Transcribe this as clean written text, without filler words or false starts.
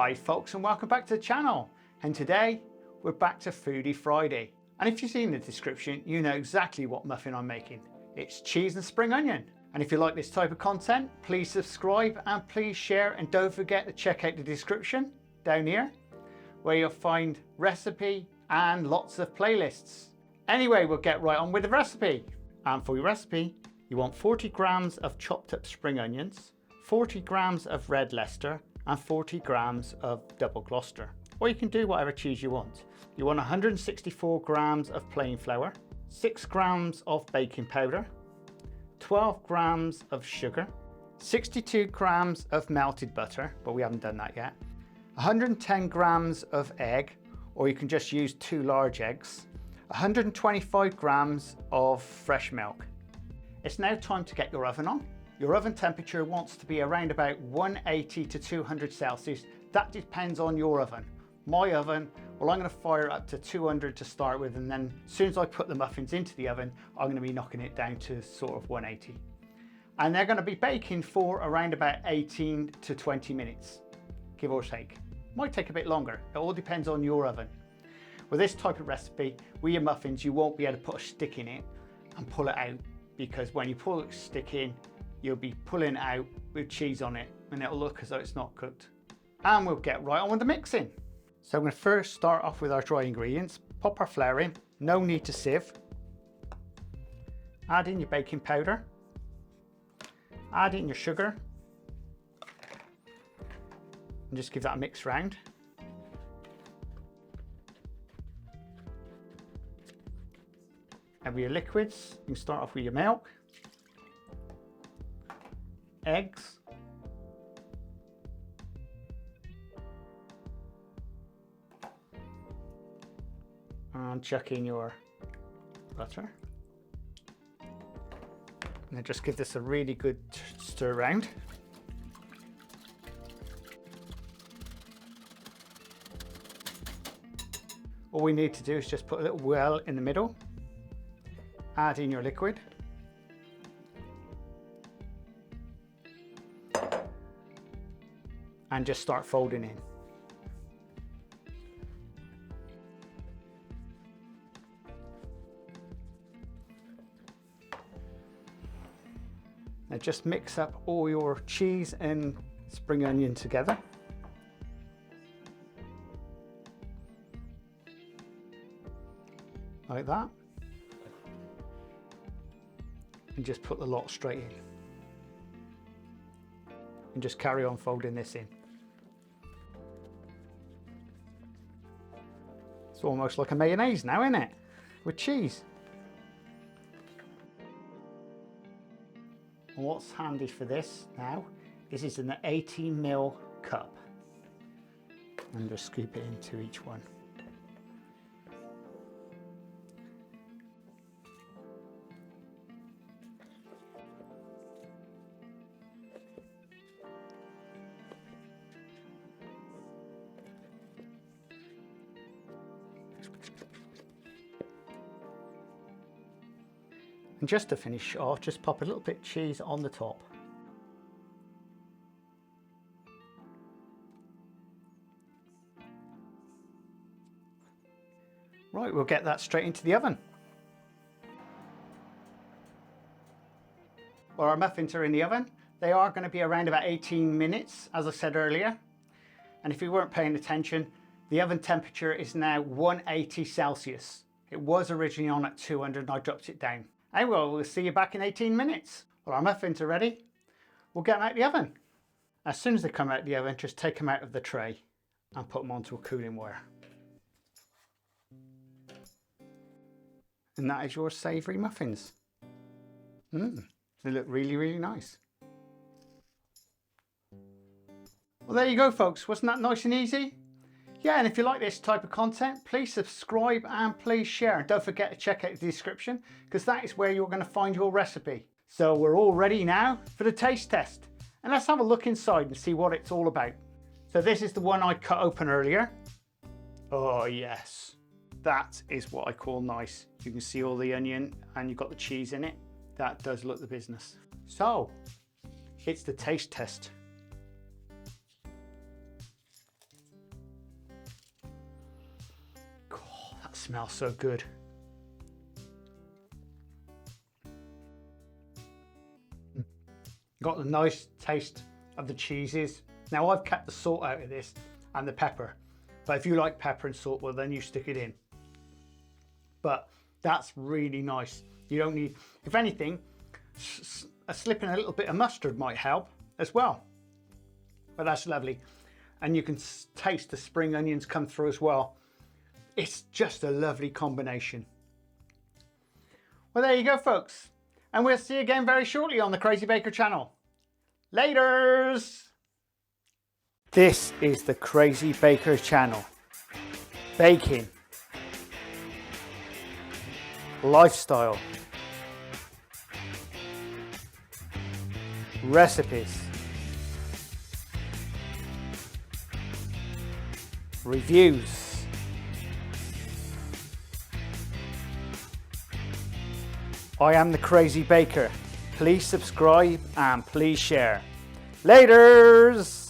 Hi folks, and welcome back to the channel. And today we're back to Foodie Friday. And if you've seen the description, you know exactly what muffin I'm making. It's cheese and spring onion. And if you like this type of content, please subscribe and please share, and don't forget to check out the description down here where you'll find recipe and lots of playlists. Anyway, we'll get right on with the recipe. And for your recipe, you want 40 grams of chopped up spring onions, 40 grams of red Leicester, and 40 grams of double Gloucester. Or you can do whatever cheese you want. You want 164 grams of plain flour, 6 grams of baking powder, 12 grams of sugar, 62 grams of melted butter, but we haven't done that yet, 110 grams of egg, or you can just use 2 large eggs, 125 grams of fresh milk. It's now time to get your oven on. Your oven temperature wants to be around about 180 to 200 Celsius. That depends on your oven. My oven, well, I'm going to fire up to 200 to start with, and then as soon as I put the muffins into the oven, I'm going to be knocking it down to sort of 180. And they're going to be baking for around about 18 to 20 minutes, give or take. Might take a bit longer. It all depends on your oven. With this type of recipe, with your muffins, you won't be able to put a stick in it and pull it out, because when you pull a stick in, you'll be pulling it out with cheese on it and it'll look as though it's not cooked. And we'll get right on with the mixing. So I'm going to first start off with our dry ingredients. Pop our flour in, no need to sieve. Add in your baking powder. Add in your sugar. And just give that a mix round. And with your liquids, you can start off with your milk, eggs, and chuck in your butter. And then just give this a really good stir around. All we need to do is just put a little well in the middle, add in your liquid, and just start folding in. Now just mix up all your cheese and spring onion together. Like that. And just put the lot straight in. And just carry on folding this in. It's almost like a mayonnaise now, isn't it? With cheese. And what's handy for this now is it's in an 18 ml cup. And just scoop it into each one. And just to finish off, just pop a little bit of cheese on the top. Right, we'll get that straight into the oven. Well, our muffins are in the oven. They are going to be around about 18 minutes, as I said earlier. And if you weren't paying attention, the oven temperature is now 180 Celsius. It was originally on at 200 and I dropped it down. Anyway, we'll see you back in 18 minutes. Well, our muffins are ready. We'll get them out of the oven. As soon as they come out of the oven, just take them out of the tray and put them onto a cooling wire. And that is your savoury muffins. They look really, really nice. Well, there you go, folks. Wasn't that nice and easy? Yeah, and if you like this type of content, please subscribe and please share. And don't forget to check out the description, because that is where you're going to find your recipe. So we're all ready now for the taste test. And let's have a look inside and see what it's all about. So this is the one I cut open earlier. Oh yes, that is what I call nice. You can see all the onion and you've got the cheese in it. That does look the business. So it's the taste test. smells so good. Got the nice taste of the cheeses. Now I've kept the salt out of this and the pepper, but if you like pepper and salt, well then you stick it in. But that's really nice. You don't need, if anything, slipping a little bit of mustard might help as well. But that's lovely. And you can taste the spring onions come through as well. It's just a lovely combination. Well, there you go, folks. And we'll see you again very shortly on the Crazy Baker channel. Laters! This is the Crazy Baker channel. Baking. Lifestyle. Recipes. Reviews. I am the Crazy Baker. Please subscribe and please share. Laters!